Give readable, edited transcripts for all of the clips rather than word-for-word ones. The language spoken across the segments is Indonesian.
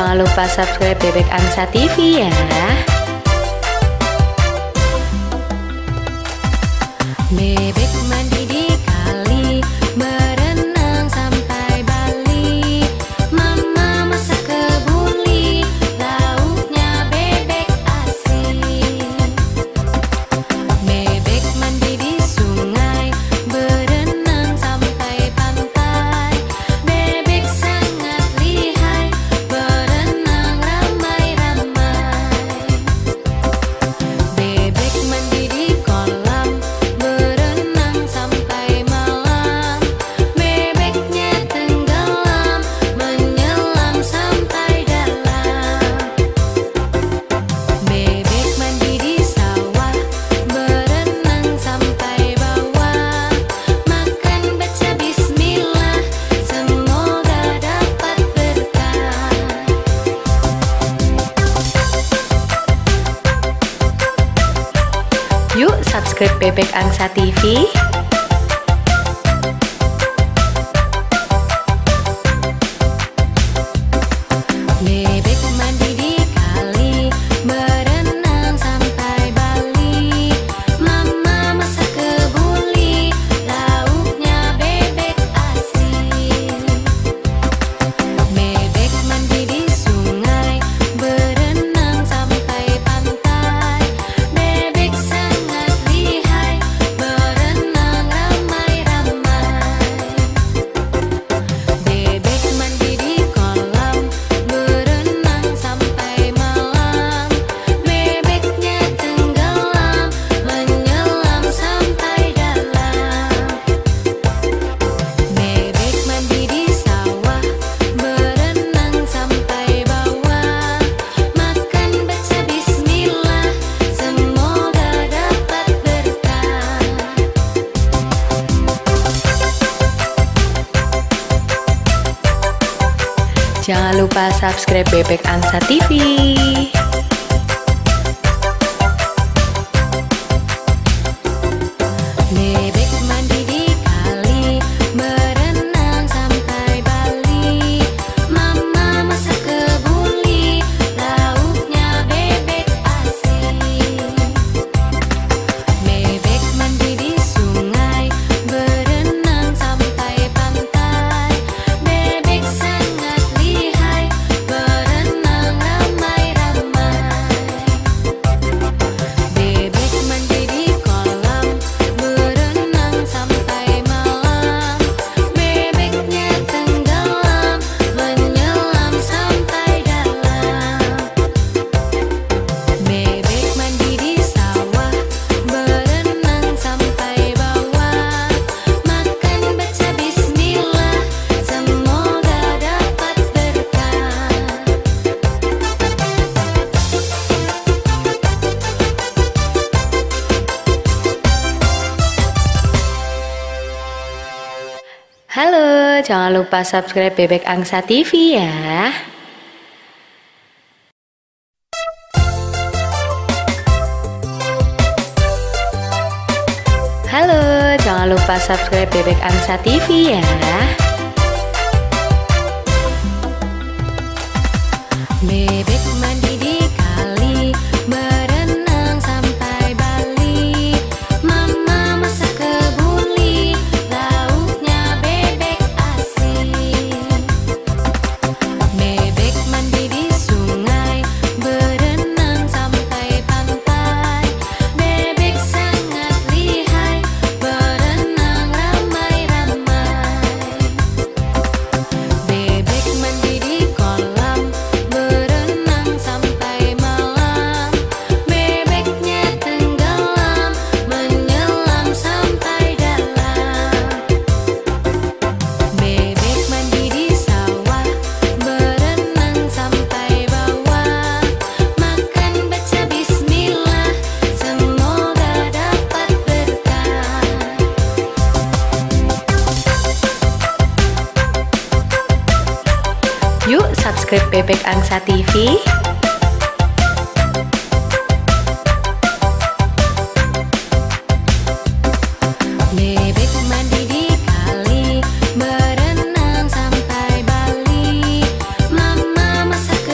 jangan lupa subscribe Bebek Angsa TV ya. Bebek mandi di kali, berenang sampai Bali. Mama masak kebuli, lauknya bebek asin. Bebek mandi di sungai, berenang sampai pantai. Bebek sangat lihai, berenang ramai-ramai. Bebek mandi di kolam, berenang sampai malam. Bebeknya tenggelam, menyelam sampai dalam. Bebek mandi di sawah, berenang sampai bawah. Makan baca bismillah, semoga dapat berkah. Yuk subscribe Bebek Angsa TV. Bebek mandi di kali, berenang sampai Bali. Mama masak kebuli, lauknya bebek asin. Bebek mandi di sungai, berenang sampai pantai. Bebek sangat lihai, berenang ramai-ramai. Bebek mandi di kolam, berenang sampai malam. Bebeknya tenggelam, menyelam sampai dalam. Bebek mandi di sawah, berenang sampai bawah. Makan baca bismillah, semoga dapat berkah. Jangan lupa subscribe Bebek Angsa TV. Bebek mandi di kali, berenang sampai Bali. Mama masak kebuli, lauknya bebek asin. Bebek mandi di sungai, berenang sampai pantai. Bebek sangat lihai, berenang ramai-ramai. Bebek mandi di kolam, berenang sampai malam. Bebeknya tenggelam, menyelam sampai dalam. Bebek mandi di sawah, berenang sampai bawah. Makan baca bismillah, semoga dapat berkah. Halo, jangan lupa subscribe Bebek Angsa TV ya. Halo, jangan lupa subscribe Bebek Angsa TV ya. Bebek mandi di kali, berenang sampai Bali. Mama masak kebuli, lauknya bebek asin. Bebek mandi di sungai, berenang sampai pantai. Bebek sangat lihai, berenang ramai-ramai. Bebek mandi di kolam, berenang sampai malam. Bebeknya tenggelam, menyelam sampai dalam. Bebek mandi di sawah, berenang sampai bawah. Makan baca bismillah, semoga dapat berkah. Yuk subscribe Bebek Angsa TV. Bebek mandi di kali, berenang sampai Bali. Mama masak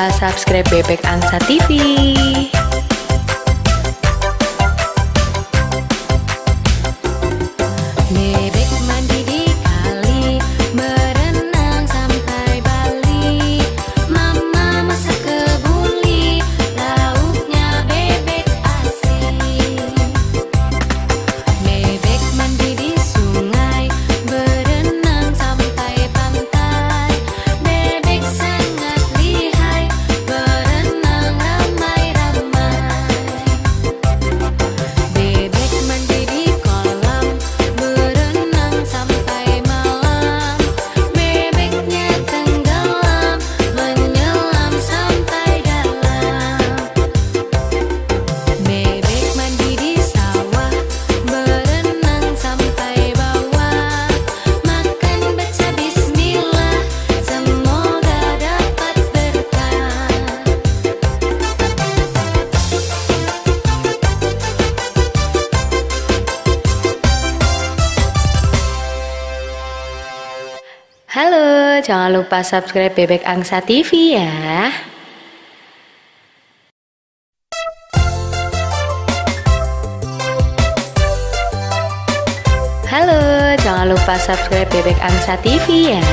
lupa subscribe Bebek Angsa TV. Bebek mandi di kali, berenang sampai Bali. Mama masak kebuli, lauknya bebek asin. Bebek mandi di sungai, berenang sampai pantai. Bebek sangat lihai, berenang ramai-ramai. Bebek mandi di kolam, berenang sampai malam. Bebeknya tenggelam, menyelam sampai dalam. Bebek mandi di sawah, berenang sampai bawah. Makan baca bismillah, semoga dapat berkah. Halo, jangan lupa subscribe Bebek Angsa TV ya. Halo, jangan lupa subscribe Bebek Angsa TV ya.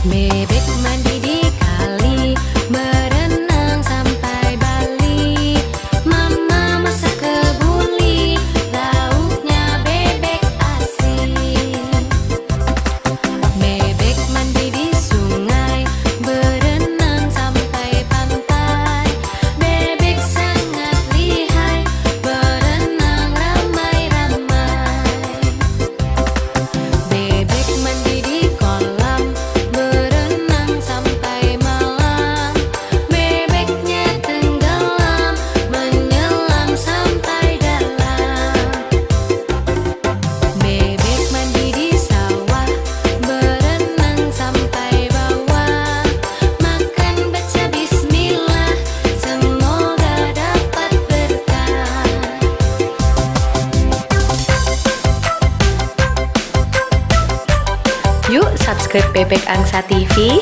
Bebek mandi di kali, berenang sampai Bali. Mama masak kebuli, lauknya bebek asin. Bebek mandi di sungai, berenang sampai pantai. Bebek sangat lihai, berenang ramai-ramai. Bebek mandi di kolam, berenang sampai malam. Bebeknya tenggelam, menyelam sampai dalam. Bebek mandi di sawah, berenang sampai bawah. Makan baca bismillah, semoga dapat berkah. Yuk subscribe Bebek Angsa TV.